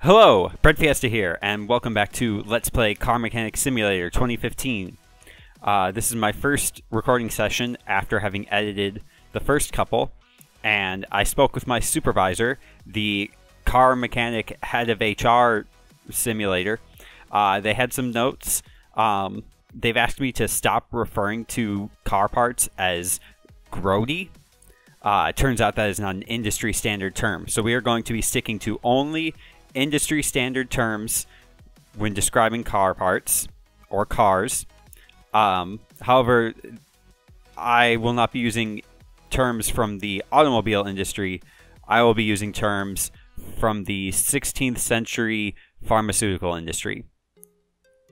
Hello, breadfiesta here, and welcome back to Let's Play Car Mechanic Simulator 2015. This is my first recording session after having edited the first couple, and I spoke with my supervisor, the car mechanic head of HR simulator. They had some notes. They've asked me to stop referring to car parts as grody. It turns out that is not an industry standard term, so we are going to be sticking to only industry standard terms when describing car parts or cars. However, I will not be using terms from the automobile industry. I will be using terms from the 16th century pharmaceutical industry.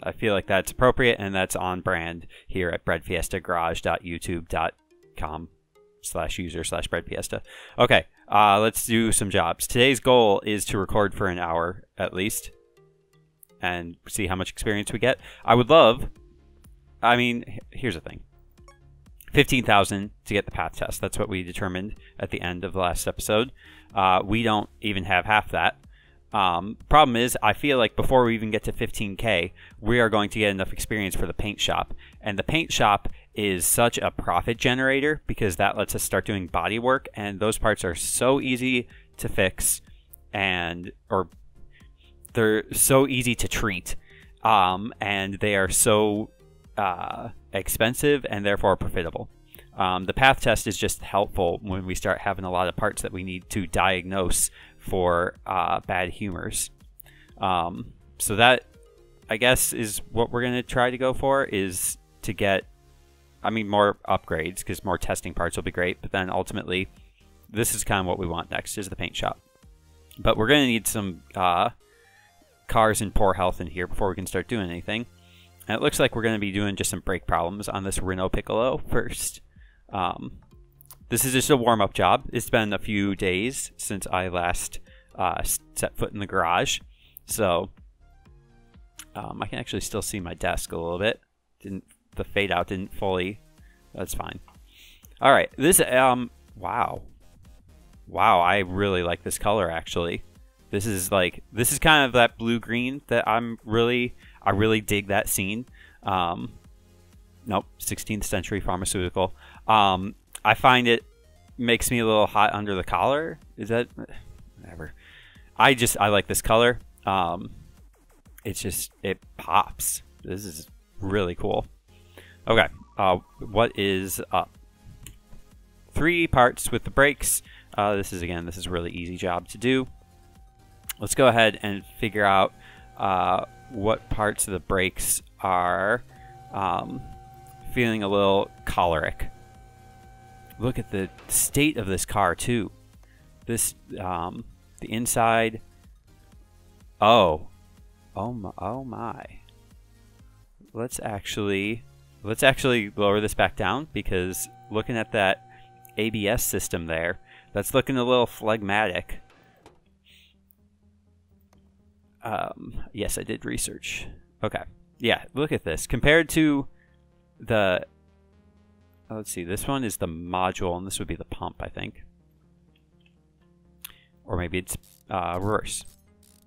I feel like that's appropriate, and that's on brand here at breadfiestagarage.youtube.com/user/breadfiesta. Okay, let's do some jobs. Today's goal is to record for an hour at least and see how much experience we get. I would love, here's the thing. 15,000 to get the path test. That's what we determined at the end of the last episode. We don't even have half that. Problem is, I feel like before we even get to 15K, we are going to get enough experience for the paint shop. And the paint shop is such a profit generator because that lets us start doing body work, and those parts are so easy to fix, or they're so easy to treat, and they are so expensive and therefore profitable. The path test is just helpful when we start having a lot of parts that we need to diagnose for bad humors. So that, I guess, is what we're going to try to go for, is to get, more upgrades, because more testing parts will be great, but then ultimately, this is kind of what we want next, is the paint shop. But we're going to need some cars in poor health in here before we can start doing anything. And it looks like we're going to be doing just some brake problems on this Renault Piccolo first. This is just a warm-up job. It's been a few days since I last set foot in the garage, so I can actually still see my desk a little bit. The fade out didn't fully. That's fine. All right, this wow, I really like this color actually. This is kind of that blue green that I really dig that scene. Nope, 16th century pharmaceutical. I find it makes me a little hot under the collar. Is that whatever? I like this color. It pops. This is really cool. Okay, what is up? 3 parts with the brakes. This is a really easy job to do. Let's go ahead and figure out what parts of the brakes are feeling a little choleric. Look at the state of this car too. This the inside. Oh my. Let's actually lower this back down, because looking at that ABS system there, that's looking a little phlegmatic. Yes, I did research. Okay. Yeah, look at this. Compared to the... let's see, this one is the module, and this would be the pump, I think. Or maybe it's reverse.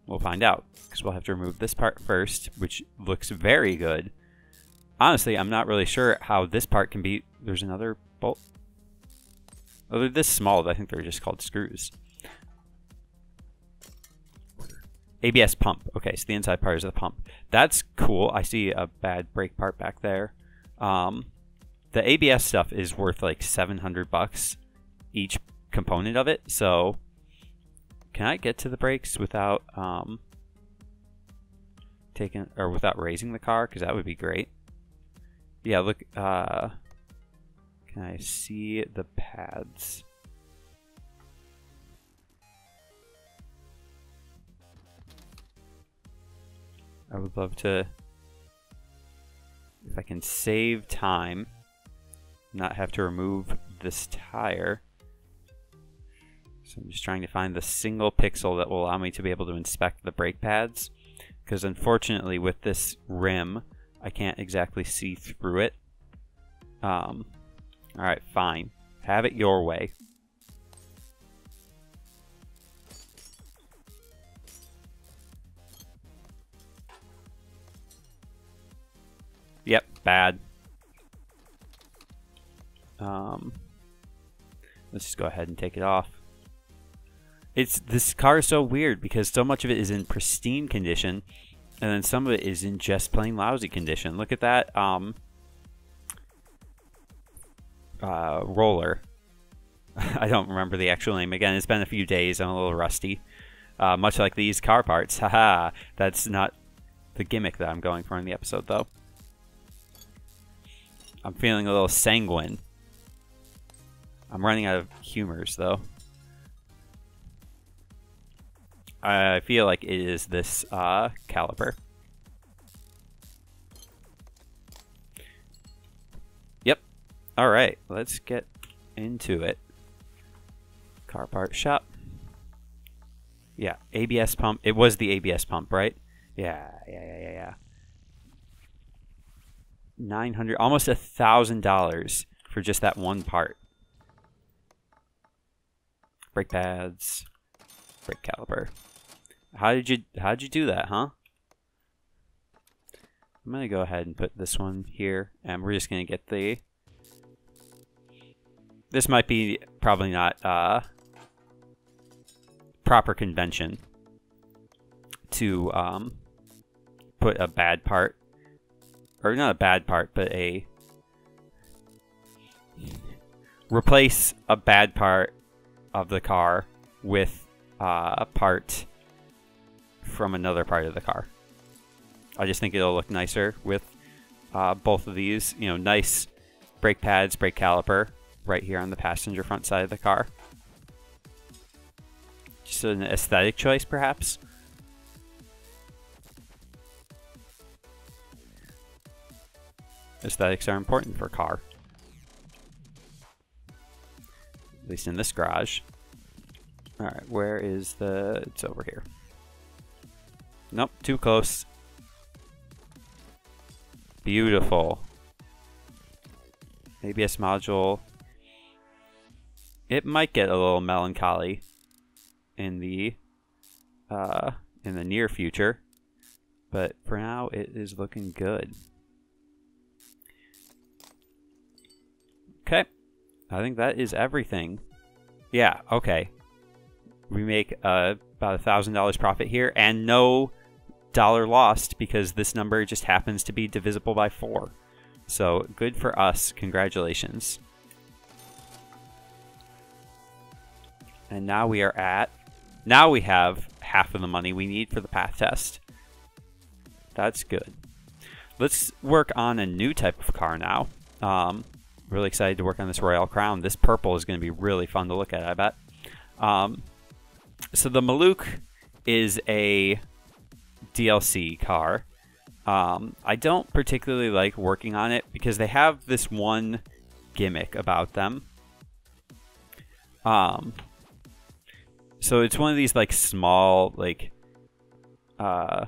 We'll find out, because we'll have to remove this part first, which looks very good. Honestly, I'm not really sure how this part can be... There's another bolt. Oh, they're this small. I think they're just called screws. ABS pump. Okay, so the inside part is the pump. That's cool. I see a bad brake part back there. The ABS stuff is worth like $700 each component of it. So, can I get to the brakes without without raising the car? Because that would be great. Yeah, look. Can I see the pads? I would love to, if I can save time, not have to remove this tire. So I'm just trying to find the single pixel that will allow me to be able to inspect the brake pads, because unfortunately with this rim, I can't exactly see through it. Alright, fine. Have it your way. Yep, bad. Let's just go ahead and take it off. This car is so weird because so much of it is in pristine condition, and then some of it is in just plain lousy condition. Look at that roller. I don't remember the actual name. Again, it's been a few days. I'm a little rusty. Much like these car parts. Haha. That's not the gimmick that I'm going for in the episode, though. I'm feeling a little sanguine. I'm running out of humors, though. I feel like it is this caliper. Yep. Alright, let's get into it. Car part shop. Yeah, ABS pump. It was the ABS pump, right? Yeah. 900, almost $1,000 for just that one part. Brake pads, brake caliper. How did you do that, huh? I'm gonna go ahead and put this one here, and we're just gonna get the. This might be probably not proper convention to put a bad part, or not a bad part, but replace a bad part of the car with a part from another part of the car. I just think it'll look nicer with both of these, you know, nice brake pads, brake caliper right here on the passenger front side of the car. Just an aesthetic choice, perhaps. Aesthetics are important for a car. At least in this garage. Alright, where is the... It's over here. Nope, too close. Beautiful. ABS module. It might get a little melancholy in the near future, but for now it is looking good. Okay, I think that is everything. Yeah, okay. We make about $1,000 profit here, and no dollar lost because this number just happens to be divisible by 4. So good for us. Congratulations. And now we are at... Now we have half of the money we need for the path test. That's good. Let's work on a new type of car now. Really excited to work on this Royal Crown. This purple is going to be really fun to look at, I bet. So the Malouk is a DLC car. I don't particularly like working on it because they have this one gimmick about them. So it's one of these like small like oh,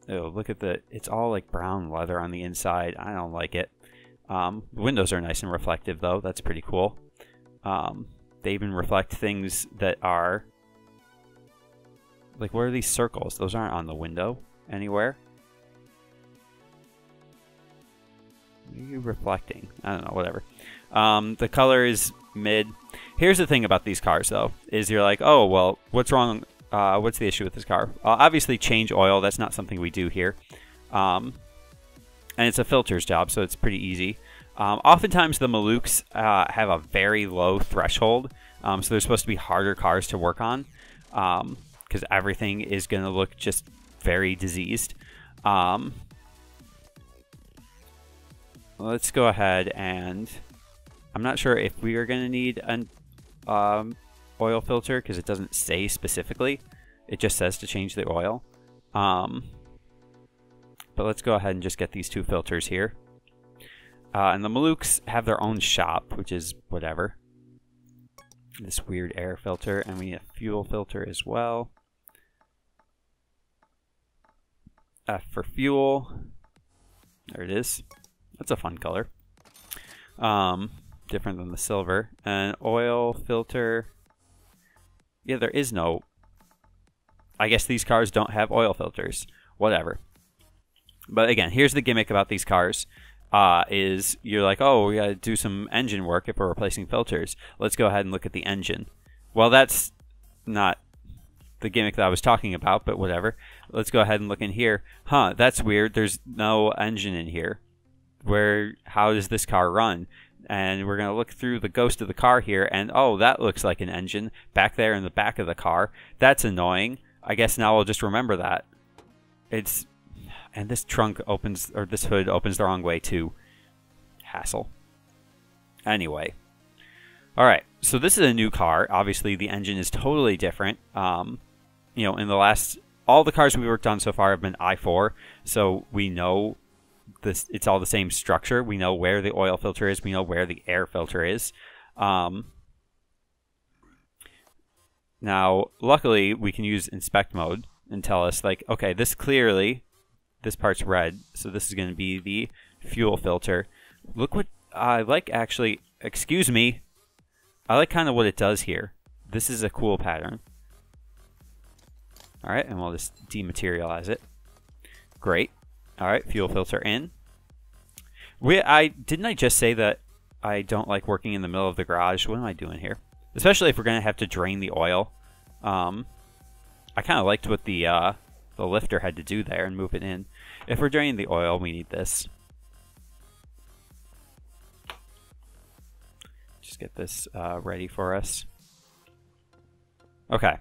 look at it's all like brown leather on the inside. I don't like it. The windows are nice and reflective though. That's pretty cool. They even reflect things that are like, what are these circles? Those aren't on the window anywhere. What are you reflecting? I don't know, whatever. The color is mid. Here's the thing about these cars, though, is you're like, oh, well, what's wrong? What's the issue with this car? Obviously, change oil. That's not something we do here. And it's a filters job, so it's pretty easy. Oftentimes, the Malouks have a very low threshold, so they're supposed to be harder cars to work on, because everything is going to look just very diseased. Let's go ahead and... I'm not sure if we are going to need an oil filter because it doesn't say specifically. It just says to change the oil. But let's go ahead and just get these 2 filters here. And the Malouks have their own shop, which is whatever. This weird air filter, and we need a fuel filter as well. F for fuel. There it is. That's a fun color. Different than the silver. And oil filter. Yeah, there is no... I guess these cars don't have oil filters. Whatever. But again, here's the gimmick about these cars. is you're like, oh, we got to do some engine work if we're replacing filters. Let's go ahead and look at the engine. Well, that's not the gimmick that I was talking about, but whatever. Let's go ahead and look in here. Huh, that's weird. There's no engine in here. How does this car run? And we're going to look through the ghost of the car here, and oh, that looks like an engine back there in the back of the car. That's annoying. I guess now I'll just remember that. And this trunk opens, or this hood opens the wrong way too. Hassle. Anyway. Alright, so this is a new car. Obviously, the engine is totally different. You know, all the cars we worked on so far have been i4, so we know it's all the same structure. We know where the oil filter is. We know where the air filter is. Now, luckily, we can use inspect mode and tell us, like, okay, this part's red, so this is going to be the fuel filter. Look what I like, actually. Excuse me. I like kind of what it does here. This is a cool pattern. All right, and we'll just dematerialize it. Great. All right, fuel filter in. Didn't I just say that I don't like working in the middle of the garage? What am I doing here? Especially if we're going to have to drain the oil. I kind of liked what the lifter had to do there and move it in. If we're draining the oil, we need this. Just get this ready for us. Okay.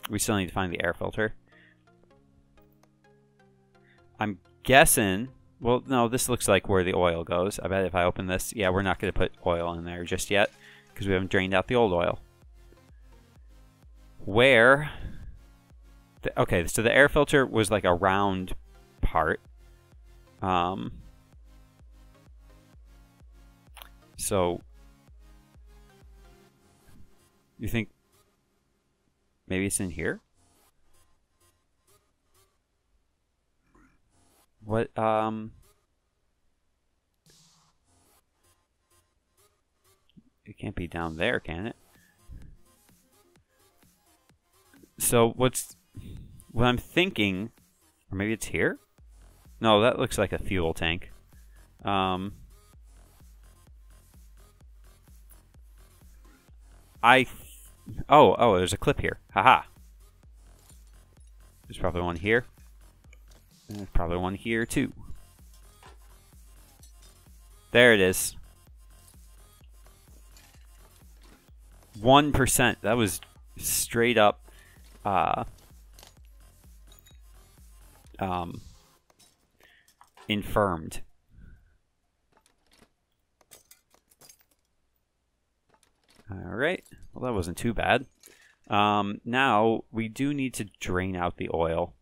We still need to find the air filter. I'm guessing... Well, no, this looks like where the oil goes. I bet if I open this... Yeah, we're not going to put oil in there just yet, because we haven't drained out the old oil. Where... Okay, so the air filter was like a round part. So... You think... Maybe it's in here? What, It can't be down there, can it? So, what I'm thinking... Or maybe it's here? No, that looks like a fuel tank. Oh, there's a clip here. Haha. There's probably one here. And there's probably one here too. There it is. 1%. That was straight up infirmed. Alright. Well, that wasn't too bad. Now, we do need to drain out the oil.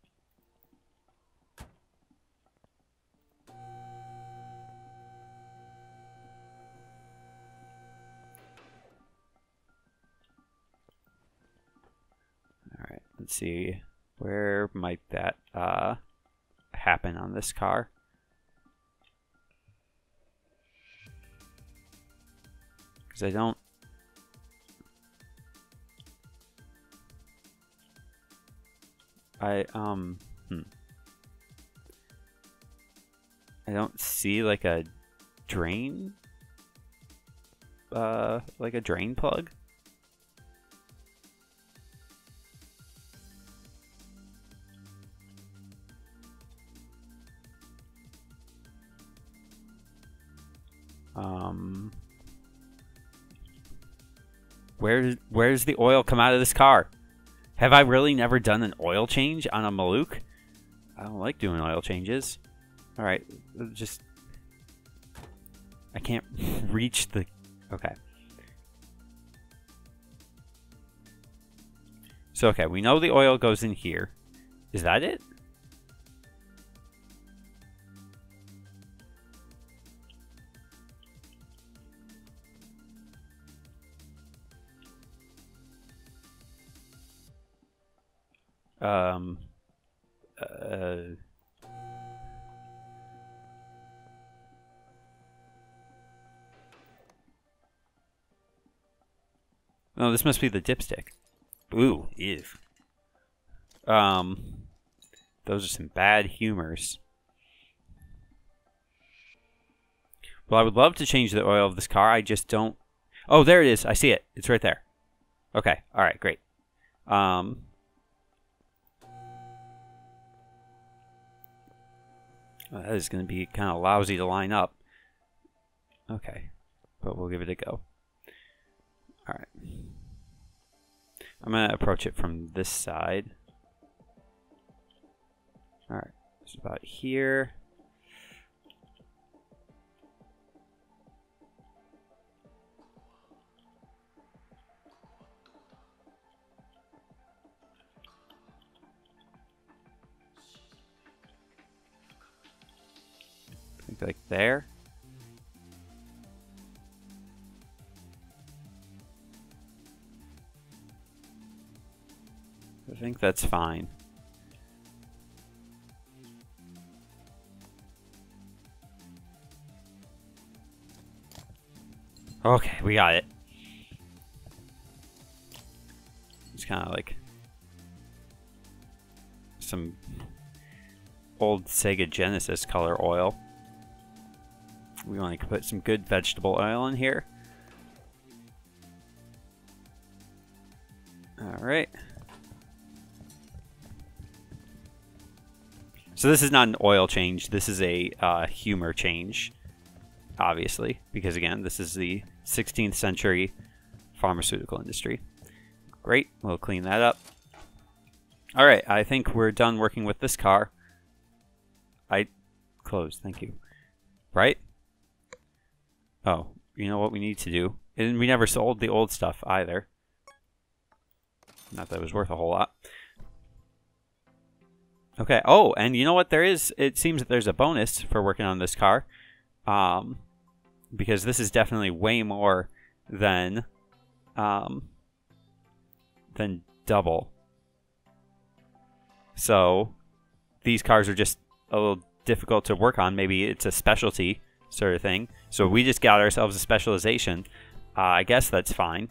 Alright, let's see. Where might that happen on this car? Because I don't... I don't see like a drain, like a drain plug. Where does the oil come out of this car? Have I really never done an oil change on a Malouk? I don't like doing oil changes. Alright, just... I can't reach the... Okay. So, okay, we know the oil goes in here. Is that it? No, this must be the dipstick. Ooh, ew. Those are some bad humors. Well, I would love to change the oil of this car. I just don't... Oh, there it is. I see it. It's right there. Okay. All right, great. That is going to be kind of lousy to line up. Okay, but we'll give it a go. All right. I'm going to approach it from this side. All right, it's about here. I think like there. I think that's fine. Okay, we got it. It's kind of like some old Sega Genesis color oil. We want to put some good vegetable oil in here. All right. So this is not an oil change. This is a humor change, obviously, because again, this is the 16th century pharmaceutical industry. Great, we'll clean that up. All right, I think we're done working with this car. Closed, thank you. Right? Oh, you know what we need to do? And we never sold the old stuff either. Not that it was worth a whole lot. Okay. Oh, and you know what? There is. It seems that there's a bonus for working on this car, because this is definitely way more than double. So these cars are just a little difficult to work on. Maybe it's a specialty sort of thing. So we just got ourselves a specialization. I guess that's fine.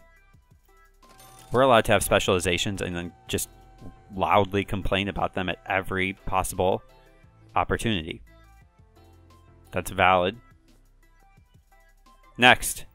We're allowed to have specializations and then just loudly complain about them at every possible opportunity. That's valid. Next.